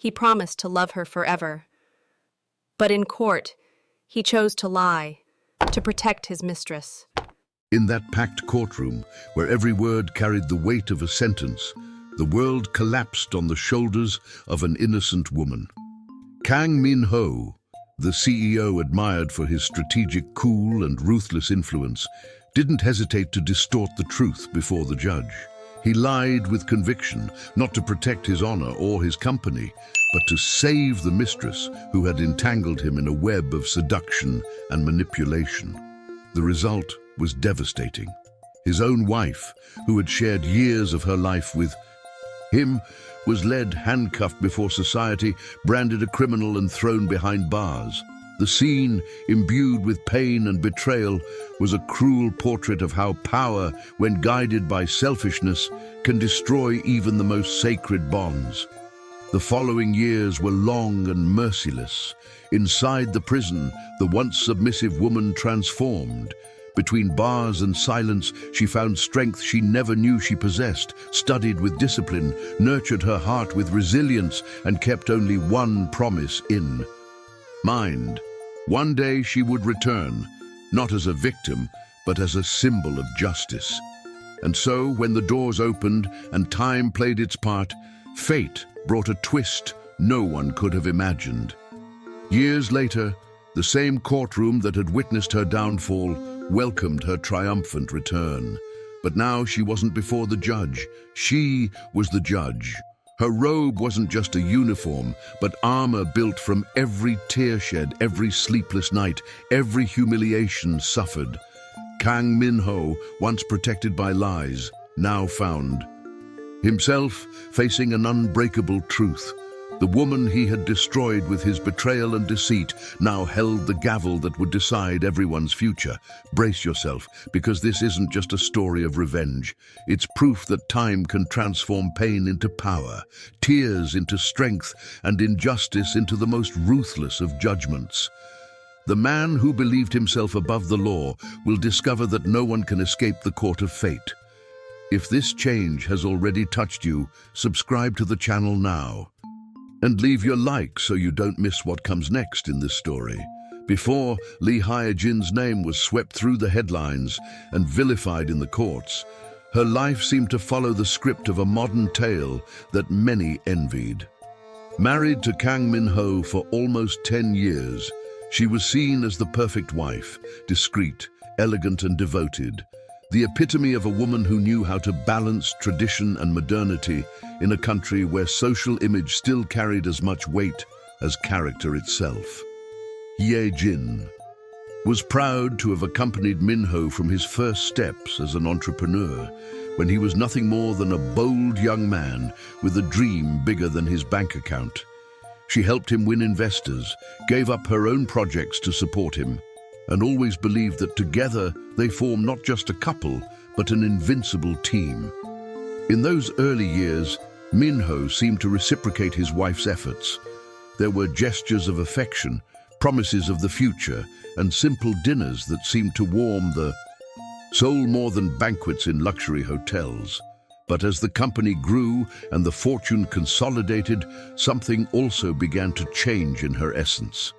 He promised to love her forever. But in court, he chose to lie, to protect his mistress. In that packed courtroom, where every word carried the weight of a sentence, the world collapsed on the shoulders of an innocent woman. Kang Min-ho, the CEO admired for his strategic, cool and ruthless influence, didn't hesitate to distort the truth before the judge. He lied with conviction, not to protect his honor or his company, but to save the mistress who had entangled him in a web of seduction and manipulation. The result was devastating. His own wife, who had shared years of her life with him, was led handcuffed before society, branded a criminal and thrown behind bars. The scene, imbued with pain and betrayal, was a cruel portrait of how power, when guided by selfishness, can destroy even the most sacred bonds. The following years were long and merciless. Inside the prison, the once submissive woman transformed. Between bars and silence, she found strength she never knew she possessed, studied with discipline, nurtured her heart with resilience, and kept only one promise in mind. One day she would return, not as a victim, but as a symbol of justice. And so, when the doors opened and time played its part, fate brought a twist no one could have imagined. Years later, the same courtroom that had witnessed her downfall welcomed her triumphant return. But now she wasn't before the judge. She was the judge. Her robe wasn't just a uniform, but armor built from every tear shed, every sleepless night, every humiliation suffered. Kang Min-ho, once protected by lies, now found himself facing an unbreakable truth. The woman he had destroyed with his betrayal and deceit now held the gavel that would decide everyone's future. Brace yourself, because this isn't just a story of revenge. It's proof that time can transform pain into power, tears into strength, and injustice into the most ruthless of judgments. The man who believed himself above the law will discover that no one can escape the court of fate. If this change has already touched you, subscribe to the channel now. And leave your like so you don't miss what comes next in this story. Before Hye-jin's name was swept through the headlines and vilified in the courts, her life seemed to follow the script of a modern tale that many envied. Married to Kang Min-ho for almost 10 years, she was seen as the perfect wife, discreet, elegant and devoted. The epitome of a woman who knew how to balance tradition and modernity in a country where social image still carried as much weight as character itself. Hye-jin was proud to have accompanied Min-ho from his first steps as an entrepreneur, when he was nothing more than a bold young man with a dream bigger than his bank account. She helped him win investors, gave up her own projects to support him, and always believed that together they formed not just a couple, but an invincible team. In those early years, Min-ho seemed to reciprocate his wife's efforts. There were gestures of affection, promises of the future, and simple dinners that seemed to warm the soul more than banquets in luxury hotels. But as the company grew and the fortune consolidated, something also began to change in her essence.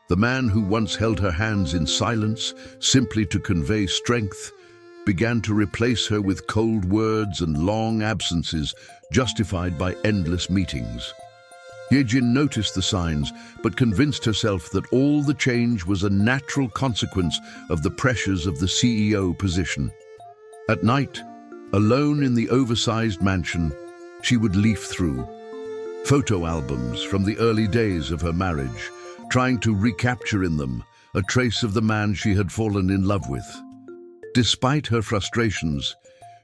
The man who once held her hands in silence, simply to convey strength, began to replace her with cold words and long absences justified by endless meetings. Hye-jin noticed the signs, but convinced herself that all the change was a natural consequence of the pressures of the CEO position. At night, alone in the oversized mansion, she would leaf through photo albums from the early days of her marriage, trying to recapture in them a trace of the man she had fallen in love with. Despite her frustrations,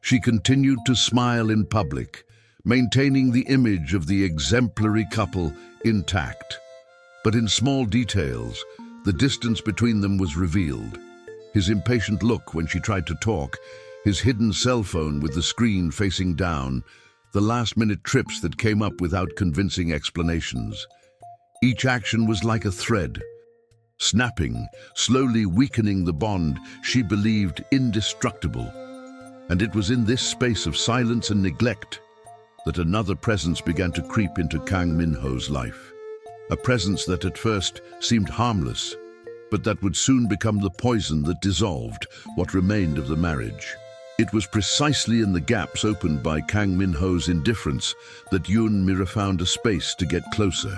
she continued to smile in public, maintaining the image of the exemplary couple intact. But in small details, the distance between them was revealed. His impatient look when she tried to talk, his hidden cell phone with the screen facing down, the last-minute trips that came up without convincing explanations. Each action was like a thread, snapping, slowly weakening the bond she believed indestructible. And it was in this space of silence and neglect that another presence began to creep into Kang Min-ho's life. A presence that at first seemed harmless, but that would soon become the poison that dissolved what remained of the marriage. It was precisely in the gaps opened by Kang Min-ho's indifference that Yoon Mi-ra found a space to get closer.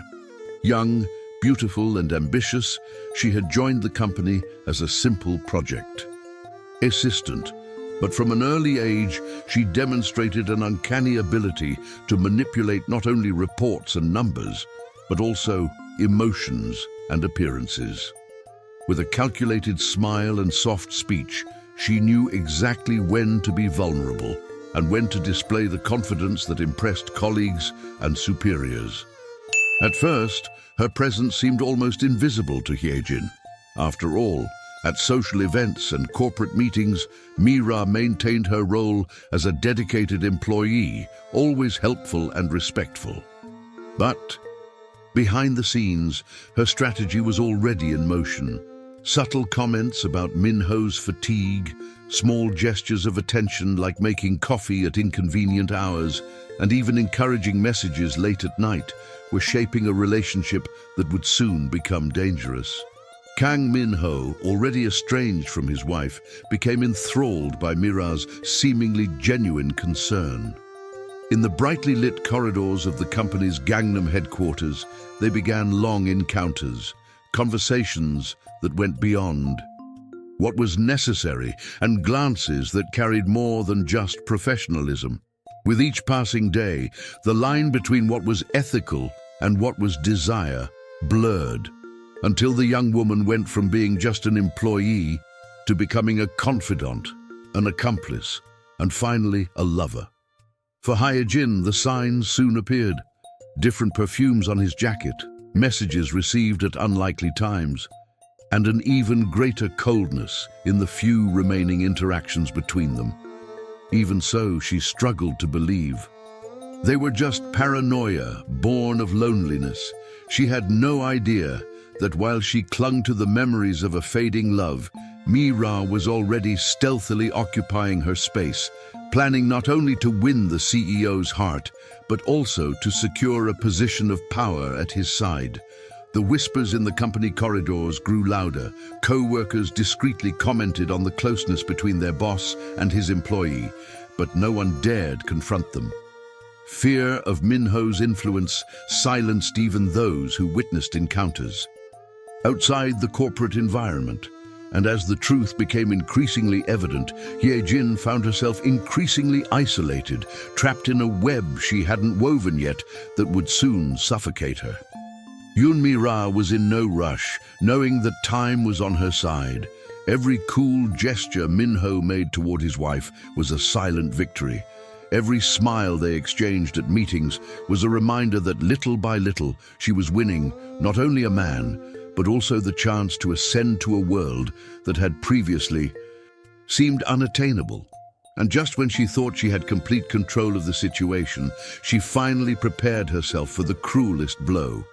Young, beautiful and ambitious, she had joined the company as a simple project assistant, but from an early age she demonstrated an uncanny ability to manipulate not only reports and numbers, but also emotions and appearances. With a calculated smile and soft speech, she knew exactly when to be vulnerable and when to display the confidence that impressed colleagues and superiors. At first, her presence seemed almost invisible to Hye-jin. After all, at social events and corporate meetings, Mi-ra maintained her role as a dedicated employee, always helpful and respectful. But behind the scenes, her strategy was already in motion. Subtle comments about Min-ho's fatigue, small gestures of attention like making coffee at inconvenient hours, and even encouraging messages late at night were shaping a relationship that would soon become dangerous. Kang Min-ho, already estranged from his wife, became enthralled by Mi-ra's seemingly genuine concern. In the brightly lit corridors of the company's Gangnam headquarters, they began long encounters, conversations that went beyond what was necessary, and glances that carried more than just professionalism. With each passing day, the line between what was ethical and what was desire blurred, until the young woman went from being just an employee to becoming a confidant, an accomplice, and finally a lover. For Hye-jin, the signs soon appeared. Different perfumes on his jacket, messages received at unlikely times, and an even greater coldness in the few remaining interactions between them. Even so, she struggled to believe. They were just paranoia, born of loneliness. She had no idea that while she clung to the memories of a fading love, Mi-ra was already stealthily occupying her space, planning not only to win the CEO's heart, but also to secure a position of power at his side. The whispers in the company corridors grew louder. Co-workers discreetly commented on the closeness between their boss and his employee, but no one dared confront them. Fear of Min-ho's influence silenced even those who witnessed encounters. Outside the corporate environment, and as the truth became increasingly evident, Hye-jin found herself increasingly isolated, trapped in a web she hadn't woven yet that would soon suffocate her. Yoon Mi-ra was in no rush, knowing that time was on her side. Every cool gesture Min-ho made toward his wife was a silent victory. Every smile they exchanged at meetings was a reminder that little by little she was winning not only a man, but also the chance to ascend to a world that had previously seemed unattainable. And just when she thought she had complete control of the situation, she finally prepared herself for the cruelest blow,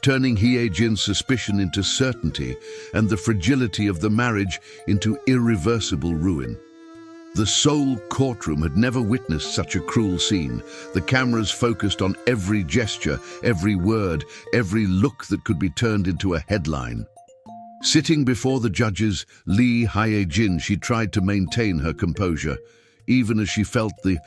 turning Hye-jin's suspicion into certainty and the fragility of the marriage into irreversible ruin. The Seoul courtroom had never witnessed such a cruel scene. The cameras focused on every gesture, every word, every look that could be turned into a headline. Sitting before the judges, Lee Hye-jin, she tried to maintain her composure, even as she felt the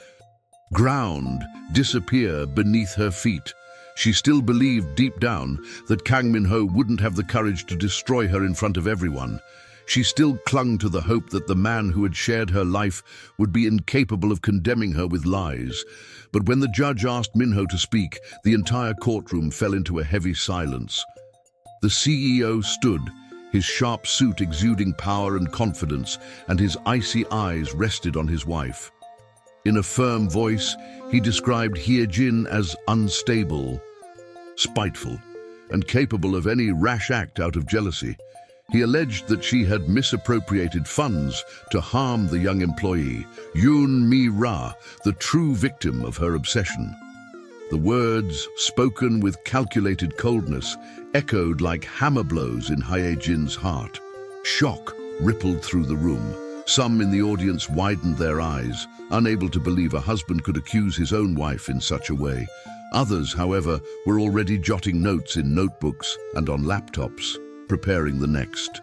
ground disappear beneath her feet. She still believed deep down that Kang Min-ho wouldn't have the courage to destroy her in front of everyone. She still clung to the hope that the man who had shared her life would be incapable of condemning her with lies. But when the judge asked Min-ho to speak, the entire courtroom fell into a heavy silence. The CEO stood, his sharp suit exuding power and confidence, and his icy eyes rested on his wife. In a firm voice, he described Hye-jin as unstable, spiteful, and capable of any rash act out of jealousy. He alleged that she had misappropriated funds to harm the young employee, Yoon Mi-ra, the true victim of her obsession. The words, spoken with calculated coldness, echoed like hammer blows in Hye-jin's heart. Shock rippled through the room. Some in the audience widened their eyes, unable to believe a husband could accuse his own wife in such a way. Others, however, were already jotting notes in notebooks and on laptops, preparing the next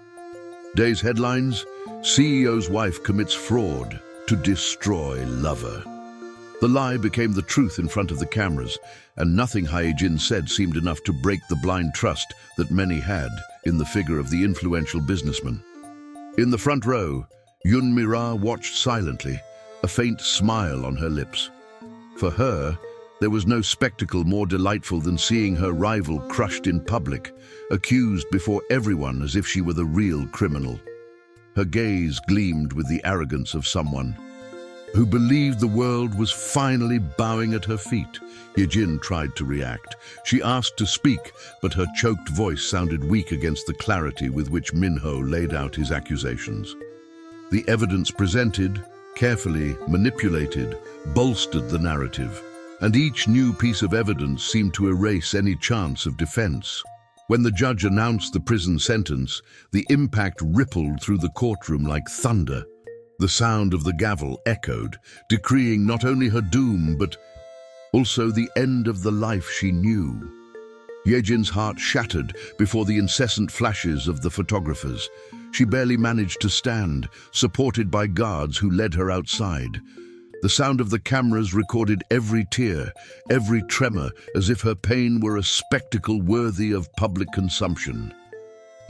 day's headlines: CEO's wife commits fraud to destroy lover. The lie became the truth in front of the cameras, and nothing Hye-jin said seemed enough to break the blind trust that many had in the figure of the influential businessman. In the front row, Yoon Mi-ra watched silently, a faint smile on her lips. For her, there was no spectacle more delightful than seeing her rival crushed in public, accused before everyone as if she were the real criminal. Her gaze gleamed with the arrogance of someone who believed the world was finally bowing at her feet. Hye-jin tried to react. She asked to speak, but her choked voice sounded weak against the clarity with which Min-ho laid out his accusations. The evidence presented, carefully manipulated, bolstered the narrative, and each new piece of evidence seemed to erase any chance of defense. When the judge announced the prison sentence, the impact rippled through the courtroom like thunder. The sound of the gavel echoed, decreeing not only her doom, but also the end of the life she knew. Hye-jin's heart shattered before the incessant flashes of the photographers. She barely managed to stand, supported by guards who led her outside. The sound of the cameras recorded every tear, every tremor, as if her pain were a spectacle worthy of public consumption.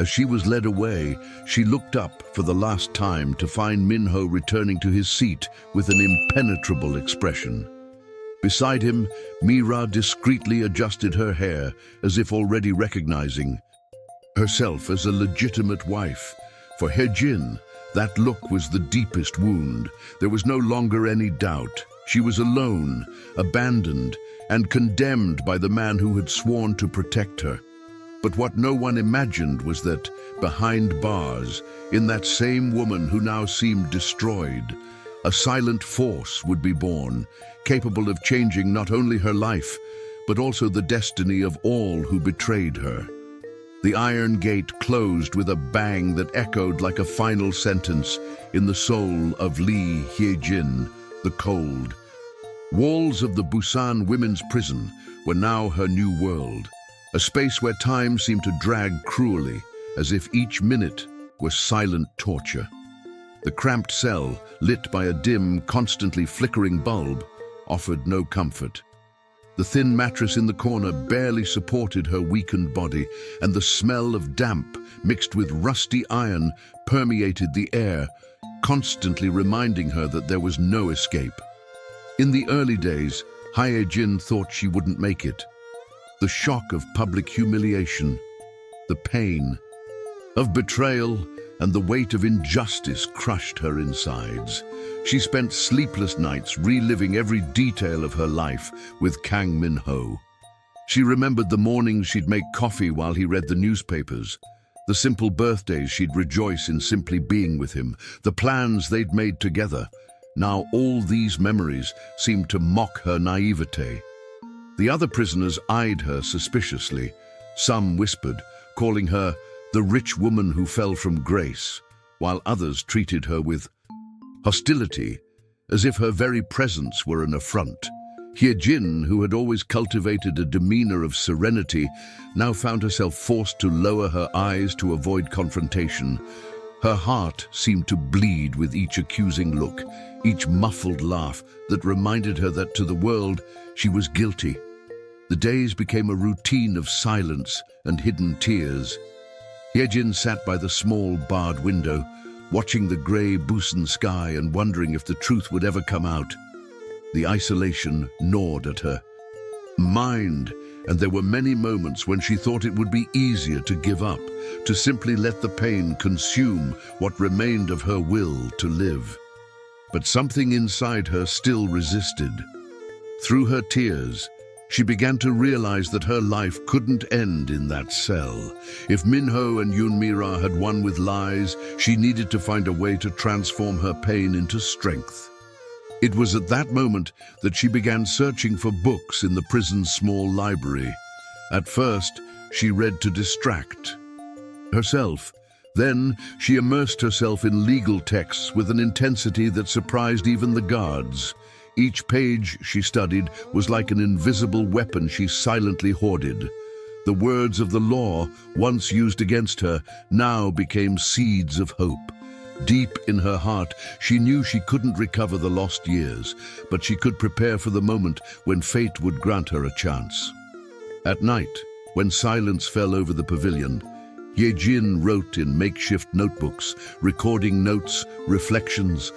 As she was led away, she looked up for the last time to find Min-ho returning to his seat with an impenetrable expression. Beside him, Mi-ra discreetly adjusted her hair, as if already recognizing herself as a legitimate wife. For Hye-jin, that look was the deepest wound. There was no longer any doubt. She was alone, abandoned, and condemned by the man who had sworn to protect her. But what no one imagined was that, behind bars, in that same woman who now seemed destroyed, a silent force would be born, capable of changing not only her life, but also the destiny of all who betrayed her. The iron gate closed with a bang that echoed like a final sentence in the soul of Lee Hye-jin, the cold. Walls of the Busan women's prison were now her new world, a space where time seemed to drag cruelly, as if each minute was silent torture. The cramped cell, lit by a dim, constantly flickering bulb, offered no comfort. The thin mattress in the corner barely supported her weakened body, and the smell of damp, mixed with rusty iron, permeated the air, constantly reminding her that there was no escape. In the early days, Hye-jin thought she wouldn't make it. The shock of public humiliation, the pain of betrayal, and the weight of injustice crushed her insides. She spent sleepless nights reliving every detail of her life with Kang Min-ho. She remembered the mornings she'd make coffee while he read the newspapers, the simple birthdays she'd rejoice in simply being with him, the plans they'd made together. Now all these memories seemed to mock her naivete. The other prisoners eyed her suspiciously. Some whispered, calling her the rich woman who fell from grace, while others treated her with hostility, as if her very presence were an affront. Hye-jin, who had always cultivated a demeanor of serenity, now found herself forced to lower her eyes to avoid confrontation. Her heart seemed to bleed with each accusing look, each muffled laugh that reminded her that to the world she was guilty. The days became a routine of silence and hidden tears. Hye-jin sat by the small barred window, watching the grey Busan sky and wondering if the truth would ever come out. The isolation gnawed at her mind, and there were many moments when she thought it would be easier to give up, to simply let the pain consume what remained of her will to live. But something inside her still resisted. Through her tears, she began to realize that her life couldn't end in that cell. If Min-ho and Yoon Mi-ra had won with lies, she needed to find a way to transform her pain into strength. It was at that moment that she began searching for books in the prison's small library. At first, she read to distract herself, Then she immersed herself in legal texts with an intensity that surprised even the guards. Each page she studied was like an invisible weapon she silently hoarded. The words of the law, once used against her, now became seeds of hope. Deep in her heart, she knew she couldn't recover the lost years, but she could prepare for the moment when fate would grant her a chance. At night, when silence fell over the pavilion, Hye-jin wrote in makeshift notebooks, recording notes, reflections,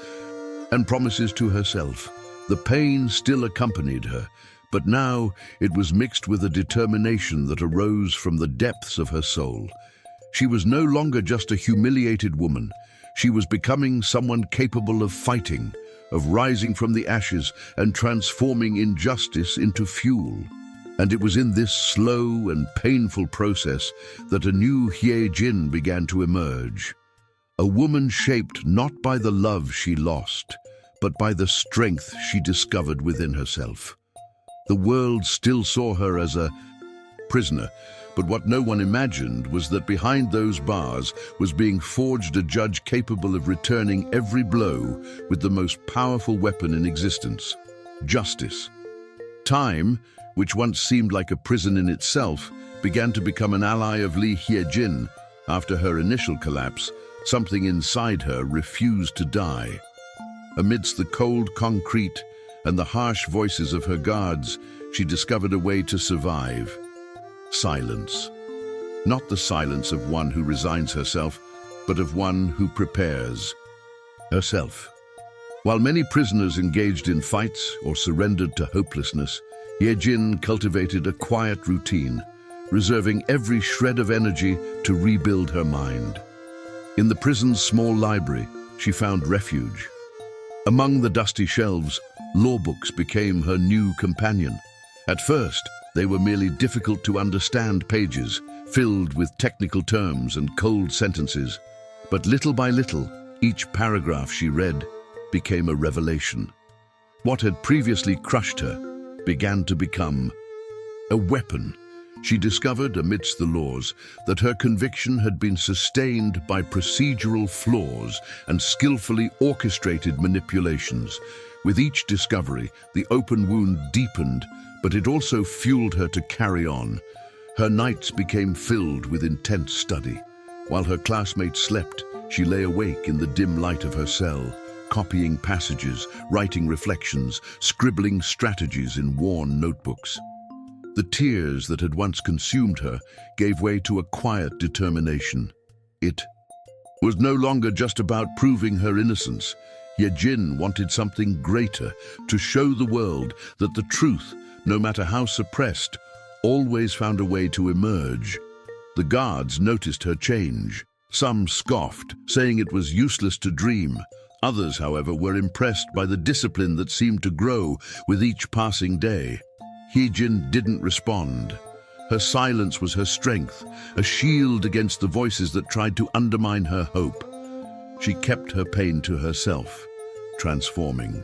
and promises to herself. The pain still accompanied her, but now it was mixed with a determination that arose from the depths of her soul. She was no longer just a humiliated woman. She was becoming someone capable of fighting, of rising from the ashes and transforming injustice into fuel. And it was in this slow and painful process that a new Hye-jin began to emerge. A woman shaped not by the love she lost, but by the strength she discovered within herself. The world still saw her as a prisoner, but what no one imagined was that behind those bars was being forged a judge capable of returning every blow with the most powerful weapon in existence: justice. Time, which once seemed like a prison in itself, began to become an ally of Lee Hye-jin. After her initial collapse, something inside her refused to die. Amidst the cold concrete and the harsh voices of her guards, she discovered a way to survive. Silence. Not the silence of one who resigns herself, but of one who prepares herself. While many prisoners engaged in fights or surrendered to hopelessness, Hye-jin cultivated a quiet routine, reserving every shred of energy to rebuild her mind. In the prison's small library, she found refuge. Among the dusty shelves, law books became her new companion. At first, they were merely difficult to understand pages, filled with technical terms and cold sentences. But little by little, each paragraph she read became a revelation. What had previously crushed her began to become a weapon. She discovered amidst the laws that her conviction had been sustained by procedural flaws and skillfully orchestrated manipulations. With each discovery, the open wound deepened, but it also fueled her to carry on. Her nights became filled with intense study. While her classmates slept, she lay awake in the dim light of her cell, copying passages, writing reflections, scribbling strategies in worn notebooks. The tears that had once consumed her gave way to a quiet determination. It was no longer just about proving her innocence. Hye-jin wanted something greater, to show the world that the truth, no matter how suppressed, always found a way to emerge. The guards noticed her change. Some scoffed, saying it was useless to dream. Others, however, were impressed by the discipline that seemed to grow with each passing day. Hye-jin didn't respond. Her silence was her strength, a shield against the voices that tried to undermine her hope. She kept her pain to herself, transforming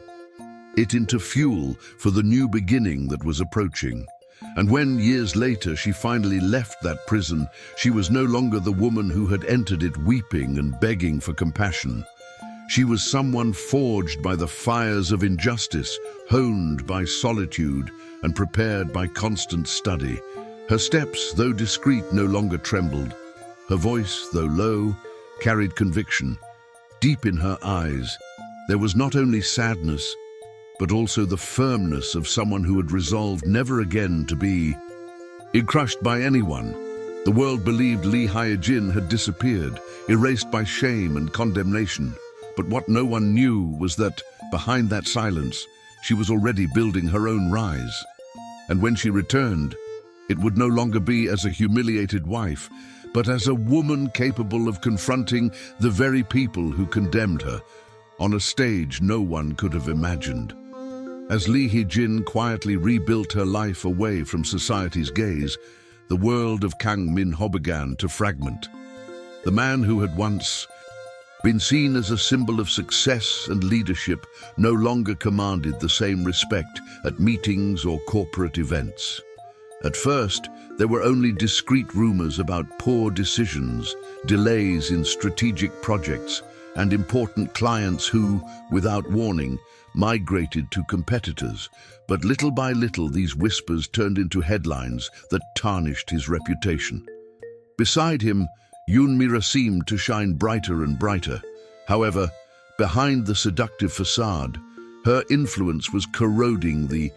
it into fuel for the new beginning that was approaching. And when, years later, she finally left that prison, she was no longer the woman who had entered it weeping and begging for compassion. She was someone forged by the fires of injustice, honed by solitude, and prepared by constant study. Her steps, though discreet, no longer trembled. Her voice, though low, carried conviction. Deep in her eyes, there was not only sadness, but also the firmness of someone who had resolved never again to be crushed by anyone. The world believed Lee Hye-jin had disappeared, erased by shame and condemnation. But what no one knew was that, behind that silence, she was already building her own rise. And when she returned, it would no longer be as a humiliated wife, but as a woman capable of confronting the very people who condemned her, on a stage no one could have imagined. As Lee Hye-jin quietly rebuilt her life away from society's gaze, the world of Kang Min-ho began to fragment. The man who had once been seen as a symbol of success and leadership no longer commanded the same respect at meetings or corporate events. At first, there were only discreet rumors about poor decisions, delays in strategic projects, and important clients who, without warning, migrated to competitors. But little by little, these whispers turned into headlines that tarnished his reputation. Beside him, Yoon Mi-ra seemed to shine brighter and brighter. However, behind the seductive facade, her influence was corroding the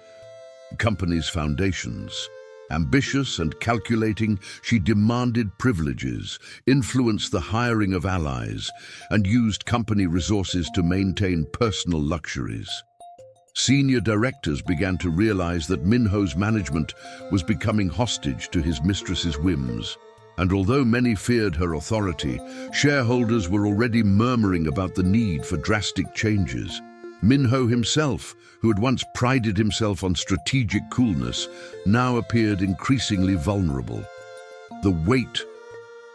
company's foundations. Ambitious and calculating, she demanded privileges, influenced the hiring of allies, and used company resources to maintain personal luxuries. Senior directors began to realize that Min-ho's management was becoming hostage to his mistress's whims. And although many feared her authority, shareholders were already murmuring about the need for drastic changes. Min-ho himself, who had once prided himself on strategic coolness, now appeared increasingly vulnerable. The weight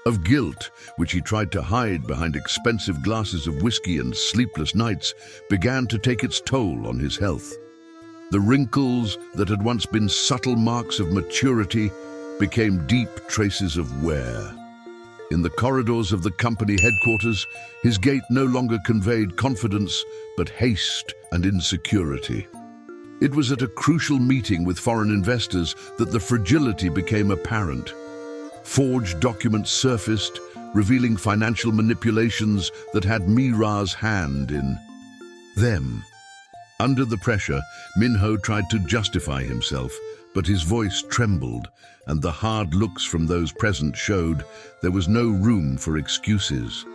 of guilt, which he tried to hide behind expensive glasses of whiskey and sleepless nights, began to take its toll on his health. The wrinkles that had once been subtle marks of maturity became deep traces of wear. In the corridors of the company headquarters, his gait no longer conveyed confidence, but haste and insecurity. It was at a crucial meeting with foreign investors that the fragility became apparent. Forged documents surfaced, revealing financial manipulations that had Mi-ra's hand in them. Under the pressure, Min-ho tried to justify himself, but his voice trembled, and the hard looks from those present showed there was no room for excuses.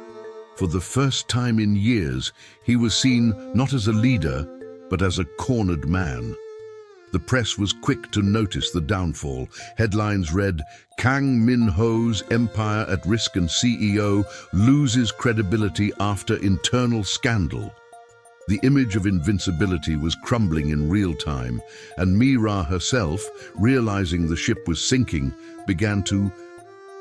For the first time in years, he was seen not as a leader, but as a cornered man. The press was quick to notice the downfall. Headlines read, "Kang Min-ho's empire at risk and CEO loses credibility after internal scandal." The image of invincibility was crumbling in real time, and Mi-ra herself, realizing the ship was sinking, began to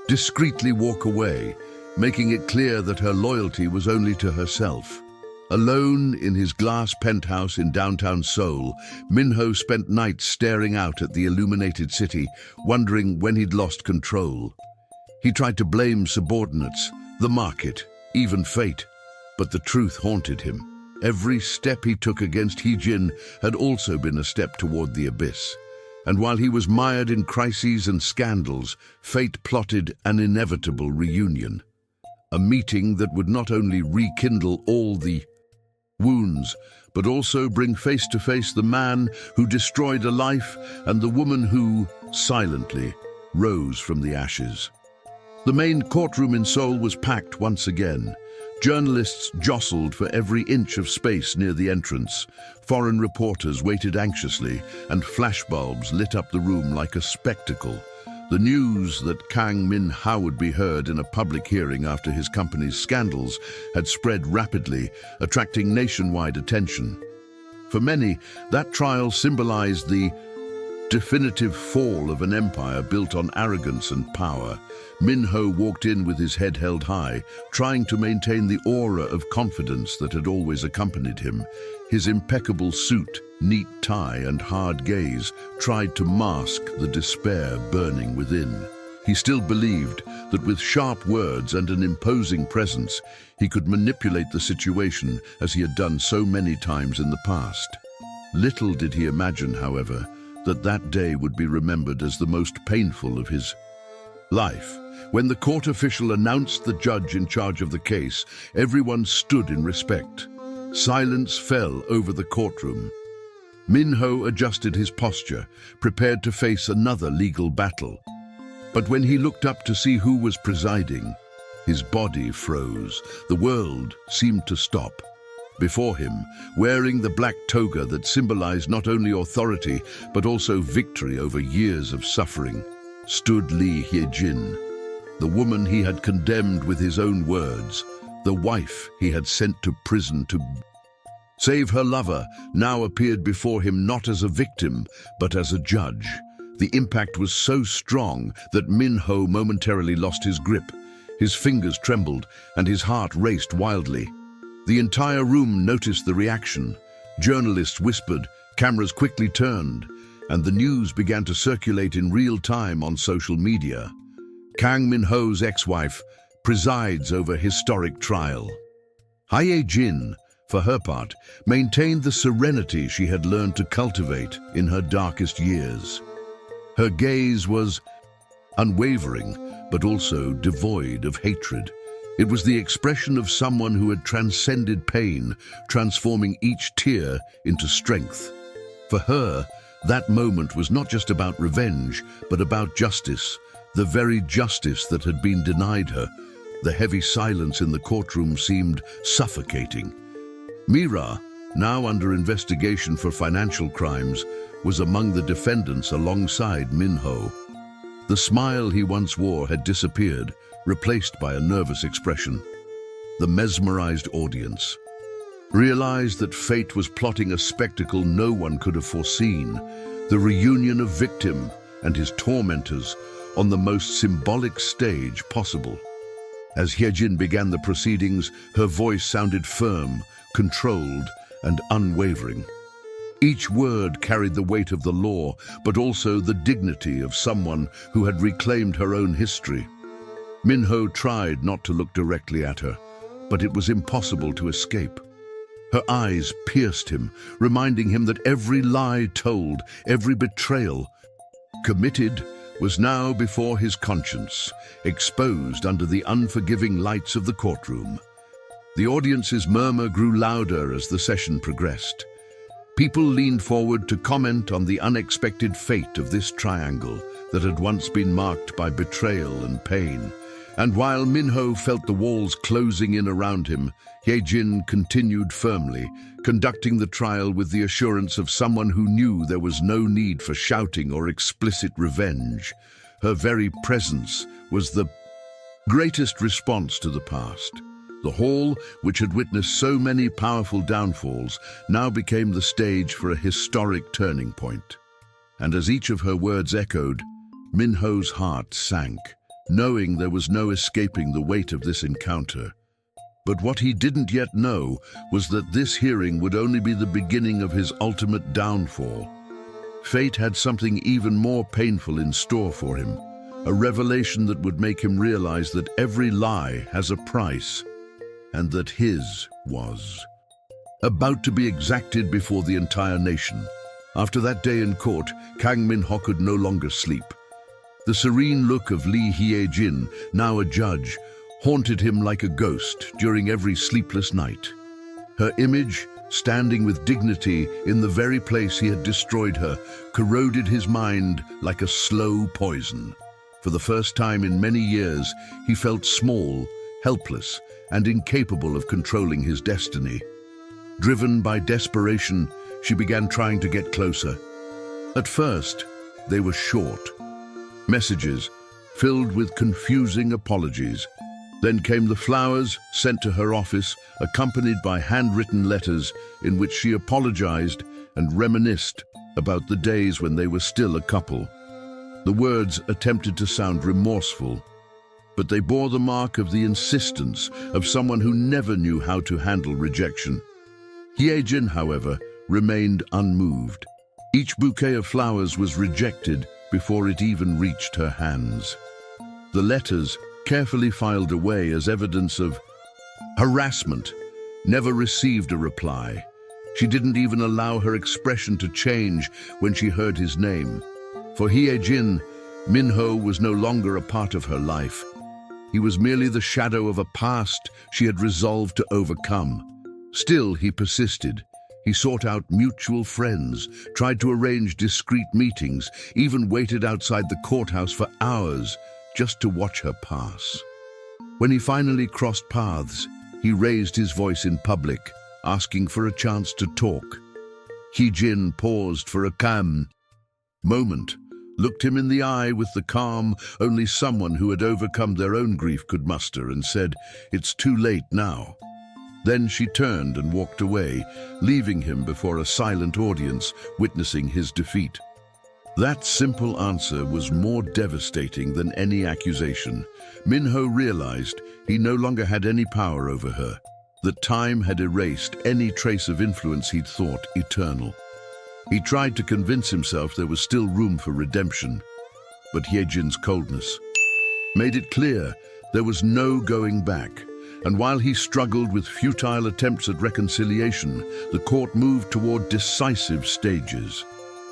discreetly walk away, making it clear that her loyalty was only to herself. Alone in his glass penthouse in downtown Seoul, Min-ho spent nights staring out at the illuminated city, wondering when he'd lost control. He tried to blame subordinates, the market, even fate, but the truth haunted him. Every step he took against Hye-jin had also been a step toward the abyss. And while he was mired in crises and scandals, fate plotted an inevitable reunion. A meeting that would not only rekindle all the wounds, but also bring face to face the man who destroyed a life and the woman who, silently, rose from the ashes. The main courtroom in Seoul was packed once again. Journalists jostled for every inch of space near the entrance. Foreign reporters waited anxiously, and flashbulbs lit up the room like a spectacle. The news that Kang Min-ho would be heard in a public hearing after his company's scandals had spread rapidly, attracting nationwide attention. For many, that trial symbolized the definitive fall of an empire built on arrogance and power. Min-ho walked in with his head held high, trying to maintain the aura of confidence that had always accompanied him. His impeccable suit, neat tie, and hard gaze tried to mask the despair burning within. He still believed that with sharp words and an imposing presence, he could manipulate the situation as he had done so many times in the past. Little did he imagine, however, that that day would be remembered as the most painful of his life. When the court official announced the judge in charge of the case, everyone stood in respect. Silence fell over the courtroom. Min-ho adjusted his posture, prepared to face another legal battle. But when he looked up to see who was presiding, his body froze. The world seemed to stop. Before him, wearing the black toga that symbolized not only authority, but also victory over years of suffering, stood Hye-jin, the woman he had condemned with his own words, the wife he had sent to prison to save her lover, now appeared before him not as a victim, but as a judge. The impact was so strong that Min-ho momentarily lost his grip. His fingers trembled, and his heart raced wildly. The entire room noticed the reaction. Journalists whispered, cameras quickly turned. and the news began to circulate in real time on social media. Kang Min-ho's ex-wife presides over historic trial. Hye-jin, for her part, maintained the serenity she had learned to cultivate in her darkest years. Her gaze was unwavering, but also devoid of hatred. It was the expression of someone who had transcended pain, transforming each tear into strength. For her, that moment was not just about revenge, but about justice, the very justice that had been denied her. The heavy silence in the courtroom seemed suffocating. Mi-ra, now under investigation for financial crimes, was among the defendants alongside Min-ho. The smile he once wore had disappeared, replaced by a nervous expression. The mesmerized audience realized that fate was plotting a spectacle no one could have foreseen, the reunion of victim and his tormentors on the most symbolic stage possible. As Hye-jin began the proceedings, her voice sounded firm, controlled, and unwavering. Each word carried the weight of the law, but also the dignity of someone who had reclaimed her own history. Min-ho tried not to look directly at her, but it was impossible to escape. Her eyes pierced him, reminding him that every lie told, every betrayal committed, was now before his conscience, exposed under the unforgiving lights of the courtroom. The audience's murmur grew louder as the session progressed. People leaned forward to comment on the unexpected fate of this triangle that had once been marked by betrayal and pain. And while Min-ho felt the walls closing in around him, Hye-jin continued firmly, conducting the trial with the assurance of someone who knew there was no need for shouting or explicit revenge. Her very presence was the greatest response to the past. The hall, which had witnessed so many powerful downfalls, now became the stage for a historic turning point. And as each of her words echoed, Min-ho's heart sank, knowing there was no escaping the weight of this encounter. But what he didn't yet know was that this hearing would only be the beginning of his ultimate downfall. Fate had something even more painful in store for him, a revelation that would make him realize that every lie has a price, and that his was about to be exacted before the entire nation. After that day in court, Kang Min-ho could no longer sleep. The serene look of Lee Hye-jin, now a judge, haunted him like a ghost during every sleepless night. Her image, standing with dignity in the very place he had destroyed her, corroded his mind like a slow poison. For the first time in many years, he felt small, helpless, and incapable of controlling his destiny. Driven by desperation, she began trying to get closer. At first, they were short messages filled with confusing apologies. Then came the flowers sent to her office, accompanied by handwritten letters in which she apologized and reminisced about the days when they were still a couple. The words attempted to sound remorseful, but they bore the mark of the insistence of someone who never knew how to handle rejection. Hye-jin, however, remained unmoved. Each bouquet of flowers was rejected before it even reached her hands. The letters, carefully filed away as evidence of harassment, never received a reply. She didn't even allow her expression to change when she heard his name. For Hye-jin, Min-ho was no longer a part of her life. He was merely the shadow of a past she had resolved to overcome. Still, he persisted. He sought out mutual friends, tried to arrange discreet meetings, even waited outside the courthouse for hours just to watch her pass. When he finally crossed paths, he raised his voice in public, asking for a chance to talk. Hye-jin paused for a calm moment, looked him in the eye with the calm only someone who had overcome their own grief could muster, and said, "It's too late now." Then she turned and walked away, leaving him before a silent audience, witnessing his defeat. That simple answer was more devastating than any accusation. Min-ho realized he no longer had any power over her, that time had erased any trace of influence he'd thought eternal. He tried to convince himself there was still room for redemption, but Hye-jin's coldness made it clear there was no going back. And while he struggled with futile attempts at reconciliation, the court moved toward decisive stages.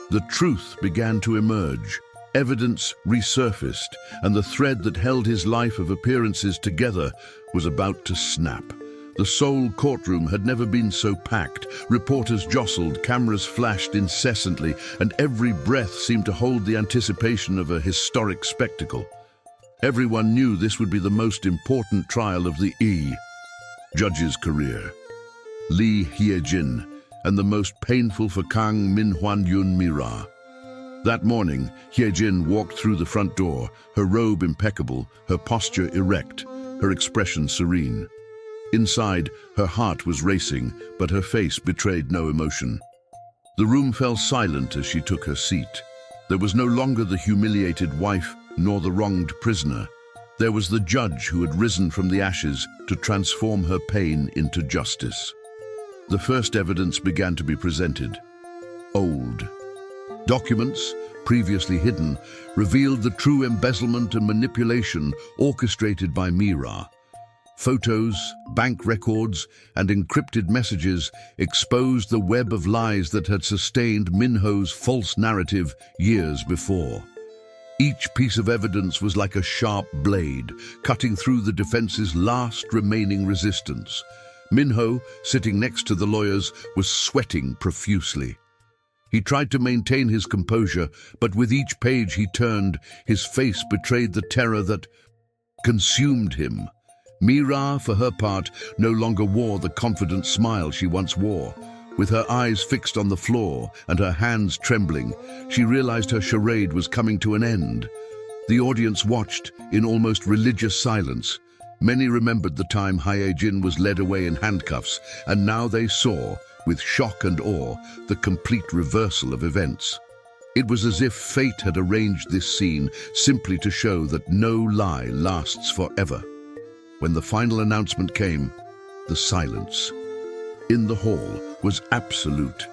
The truth began to emerge. Evidence resurfaced, and the thread that held his life of appearances together was about to snap. The Seoul courtroom had never been so packed. Reporters jostled, cameras flashed incessantly, and every breath seemed to hold the anticipation of a historic spectacle. Everyone knew this would be the most important trial of the judge's career. Lee Hye-jin, and the most painful for Kang Min-ho and Yoon Mi-ra. That morning, Hye-jin walked through the front door, her robe impeccable, her posture erect, her expression serene. Inside, her heart was racing, but her face betrayed no emotion. The room fell silent as she took her seat. There was no longer the humiliated wife nor the wronged prisoner. There was the judge who had risen from the ashes to transform her pain into justice. The first evidence began to be presented. Old documents, previously hidden, revealed the true embezzlement and manipulation orchestrated by Mi-ra. Photos, bank records, and encrypted messages exposed the web of lies that had sustained Min-ho's false narrative years before. Each piece of evidence was like a sharp blade, cutting through the defense's last remaining resistance. Min-ho, sitting next to the lawyers, was sweating profusely. He tried to maintain his composure, but with each page he turned, his face betrayed the terror that consumed him. Mi-ra, for her part, no longer wore the confident smile she once wore. With her eyes fixed on the floor and her hands trembling, she realized her charade was coming to an end. The audience watched in almost religious silence. Many remembered the time Hye-jin was led away in handcuffs, and now they saw, with shock and awe, the complete reversal of events. It was as if fate had arranged this scene simply to show that no lie lasts forever. When the final announcement came, the silence in the hall was absolute.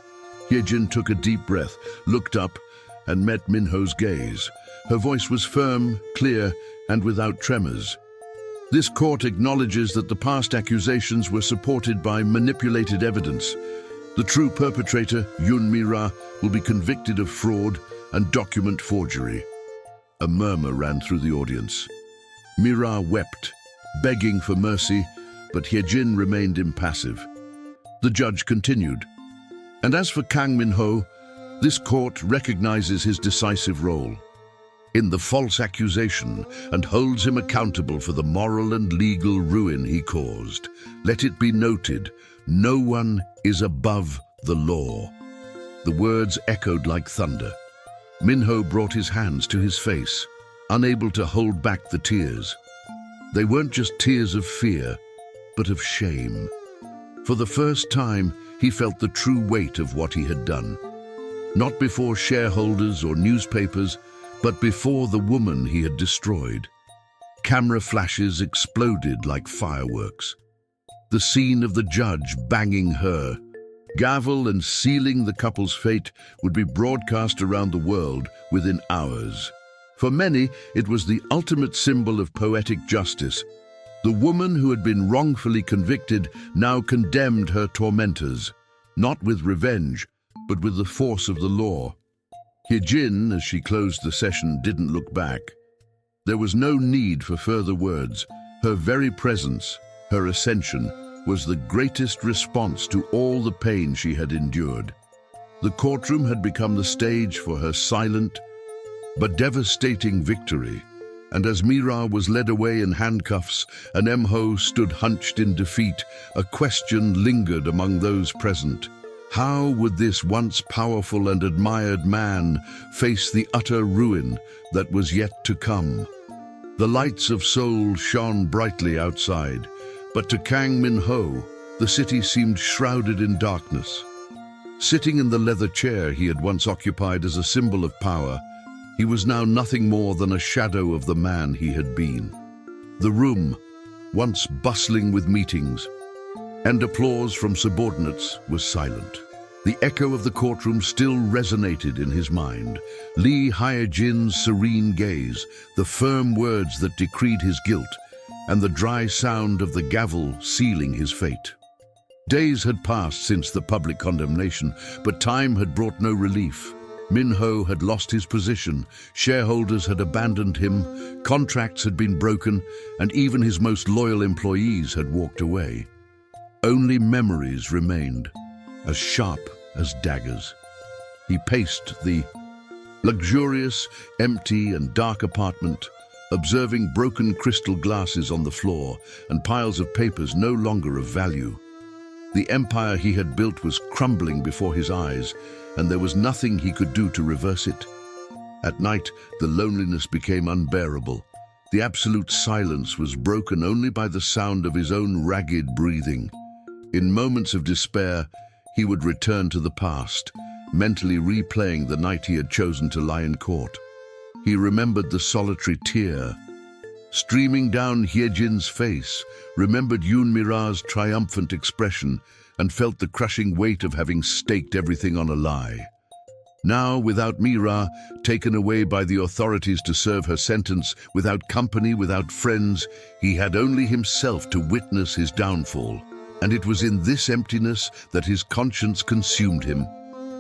Hye-jin took a deep breath, looked up, and met Min-ho's gaze. Her voice was firm, clear, and without tremors. This court acknowledges that the past accusations were supported by manipulated evidence. The true perpetrator, Yoon Mi-ra, will be convicted of fraud and document forgery. A murmur ran through the audience. Mi-ra wept, begging for mercy, but Hye-jin remained impassive. The judge continued. And as for Kang Min-ho, this court recognizes his decisive role in the false accusation and holds him accountable for the moral and legal ruin he caused. Let it be noted, no one is above the law. The words echoed like thunder. Min-ho brought his hands to his face, unable to hold back the tears. They weren't just tears of fear, but of shame. For the first time, he felt the true weight of what he had done. Not before shareholders or newspapers, but before the woman he had destroyed. Camera flashes exploded like fireworks. The scene of the judge banging her, gavel and sealing the couple's fate would be broadcast around the world within hours. For many, it was the ultimate symbol of poetic justice. The woman who had been wrongfully convicted now condemned her tormentors, not with revenge, but with the force of the law. Hye-jin, as she closed the session, didn't look back. There was no need for further words. Her very presence, her ascension, was the greatest response to all the pain she had endured. The courtroom had become the stage for her silent but devastating victory. And as Mi-ra was led away in handcuffs and Min-ho stood hunched in defeat, a question lingered among those present. How would this once powerful and admired man face the utter ruin that was yet to come? The lights of Seoul shone brightly outside, but to Kang Min-ho, the city seemed shrouded in darkness. Sitting in the leather chair he had once occupied as a symbol of power, he was now nothing more than a shadow of the man he had been. The room, once bustling with meetings and applause from subordinates, was silent. The echo of the courtroom still resonated in his mind. Lee Hye-jin's serene gaze, the firm words that decreed his guilt, and the dry sound of the gavel sealing his fate. Days had passed since the public condemnation, but time had brought no relief. Min-ho had lost his position, shareholders had abandoned him, contracts had been broken, and even his most loyal employees had walked away. Only memories remained, as sharp as daggers. He paced the luxurious, empty and dark apartment, observing broken crystal glasses on the floor and piles of papers no longer of value. The empire he had built was crumbling before his eyes, and there was nothing he could do to reverse it. At night, the loneliness became unbearable. The absolute silence was broken only by the sound of his own ragged breathing. In moments of despair, he would return to the past, mentally replaying the night he had chosen to lie in court. He remembered the solitary tear streaming down Hye-jin's face, remembered Yoon Mi-ra's triumphant expression, and felt the crushing weight of having staked everything on a lie. Now, without Mi-ra, taken away by the authorities to serve her sentence, without company, without friends, he had only himself to witness his downfall. And it was in this emptiness that his conscience consumed him.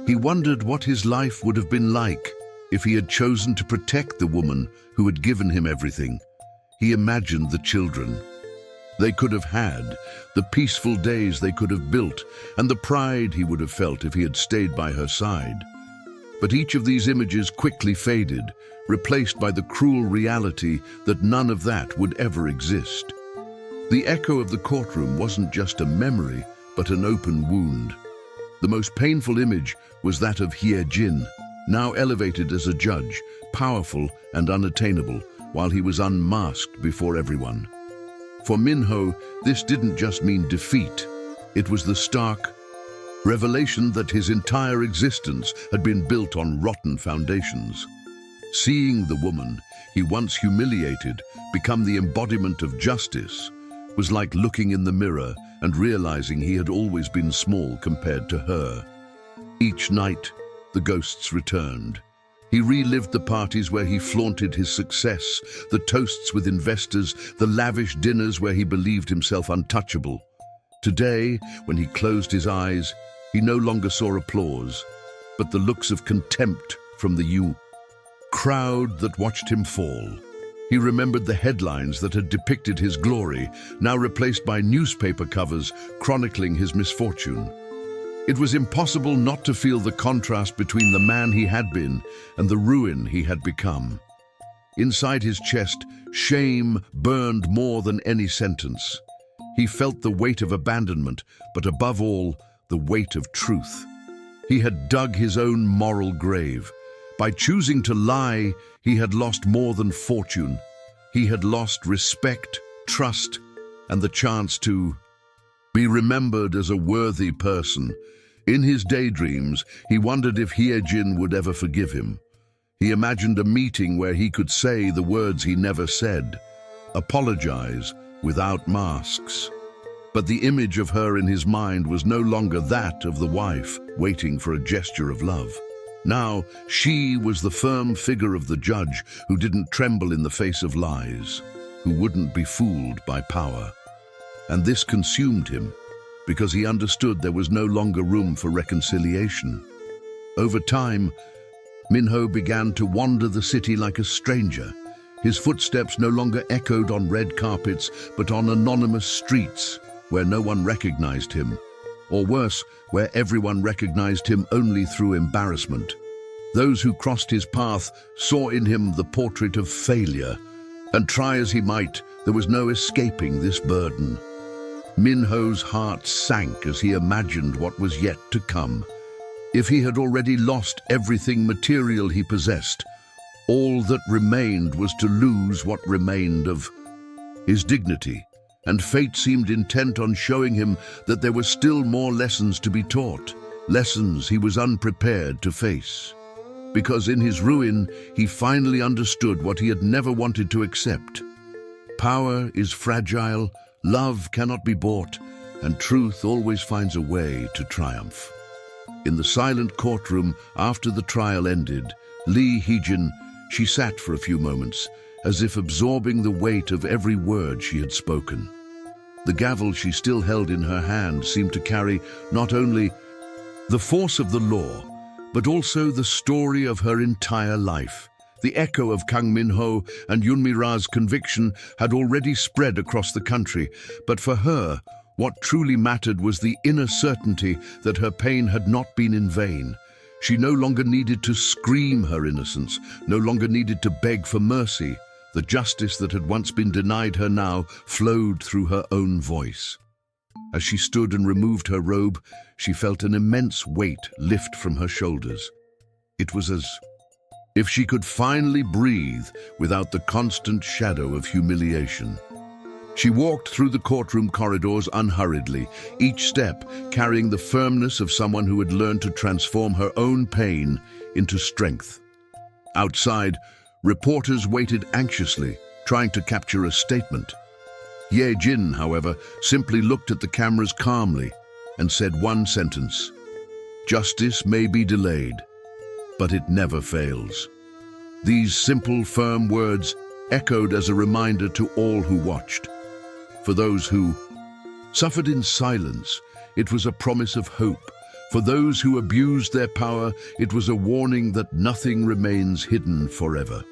He wondered what his life would have been like if he had chosen to protect the woman who had given him everything. He imagined the children they could have had, the peaceful days they could have built, and the pride he would have felt if he had stayed by her side. But each of these images quickly faded, replaced by the cruel reality that none of that would ever exist. The echo of the courtroom wasn't just a memory, but an open wound. The most painful image was that of Hye-jin, now elevated as a judge, powerful and unattainable, while he was unmasked before everyone. For Min-ho, this didn't just mean defeat. It was the stark revelation that his entire existence had been built on rotten foundations. Seeing the woman he once humiliated become the embodiment of justice was like looking in the mirror and realizing he had always been small compared to her. Each night, the ghosts returned. He relived the parties where he flaunted his success, the toasts with investors, the lavish dinners where he believed himself untouchable. Today, when he closed his eyes, he no longer saw applause, but the looks of contempt from the crowd that watched him fall. He remembered the headlines that had depicted his glory, now replaced by newspaper covers chronicling his misfortune. It was impossible not to feel the contrast between the man he had been and the ruin he had become. Inside his chest, shame burned more than any sentence. He felt the weight of abandonment, but above all, the weight of truth. He had dug his own moral grave. By choosing to lie, he had lost more than fortune. He had lost respect, trust, and the chance to be remembered as a worthy person. In his daydreams, he wondered if Hye-jin would ever forgive him. He imagined a meeting where he could say the words he never said, apologize without masks. But the image of her in his mind was no longer that of the wife waiting for a gesture of love. Now, she was the firm figure of the judge who didn't tremble in the face of lies, who wouldn't be fooled by power. And this consumed him, because he understood there was no longer room for reconciliation. Over time, Min-ho began to wander the city like a stranger. His footsteps no longer echoed on red carpets, but on anonymous streets where no one recognized him. Or worse, where everyone recognized him only through embarrassment. Those who crossed his path saw in him the portrait of failure, and try as he might, there was no escaping this burden. Min-ho's heart sank as he imagined what was yet to come. If he had already lost everything material he possessed, all that remained was to lose what remained of his dignity, and fate seemed intent on showing him that there were still more lessons to be taught, lessons he was unprepared to face. Because in his ruin, he finally understood what he had never wanted to accept. Power is fragile, love cannot be bought, and truth always finds a way to triumph. In the silent courtroom after the trial ended, Hye-jin, she sat for a few moments, as if absorbing the weight of every word she had spoken. The gavel she still held in her hand seemed to carry not only the force of the law, but also the story of her entire life. The echo of Kang Min-ho and Yoon Mi-ra's conviction had already spread across the country, but for her, what truly mattered was the inner certainty that her pain had not been in vain. She no longer needed to scream her innocence, no longer needed to beg for mercy. The justice that had once been denied her now flowed through her own voice. As she stood and removed her robe, she felt an immense weight lift from her shoulders. It was as if she could finally breathe without the constant shadow of humiliation. She walked through the courtroom corridors unhurriedly, each step carrying the firmness of someone who had learned to transform her own pain into strength. Outside, reporters waited anxiously, trying to capture a statement. Hye-jin, however, simply looked at the cameras calmly and said one sentence: "Justice may be delayed, but it never fails." These simple, firm words echoed as a reminder to all who watched. For those who suffered in silence, it was a promise of hope. For those who abused their power, it was a warning that nothing remains hidden forever.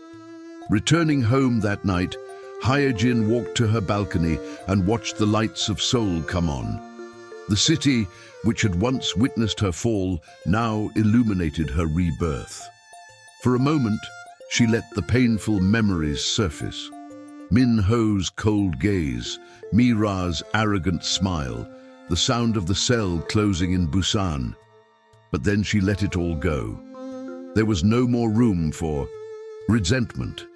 Returning home that night, Hye-jin walked to her balcony and watched the lights of Seoul come on. The city, which had once witnessed her fall, now illuminated her rebirth. For a moment, she let the painful memories surface. Min-ho's cold gaze, Mi-ra's arrogant smile, the sound of the cell closing in Busan. But then she let it all go. There was no more room for resentment.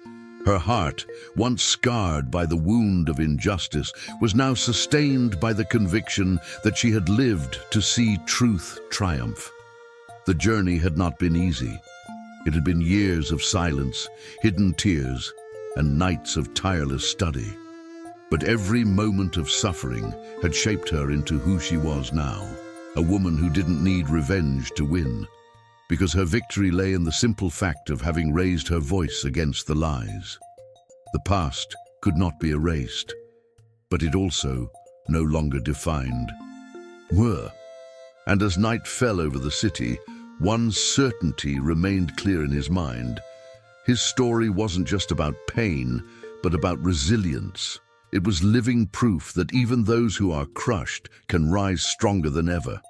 Her heart, once scarred by the wound of injustice, was now sustained by the conviction that she had lived to see truth triumph. The journey had not been easy. It had been years of silence, hidden tears, and nights of tireless study. But every moment of suffering had shaped her into who she was now, a woman who didn't need revenge to win, because her victory lay in the simple fact of having raised her voice against the lies. The past could not be erased, but it also no longer defined her. And as night fell over the city, one certainty remained clear in his mind. His story wasn't just about pain, but about resilience. It was living proof that even those who are crushed can rise stronger than ever.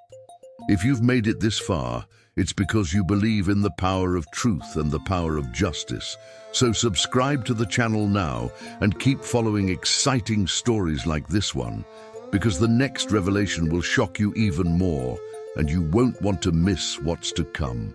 If you've made it this far, it's because you believe in the power of truth and the power of justice. So subscribe to the channel now and keep following exciting stories like this one, because the next revelation will shock you even more, and you won't want to miss what's to come.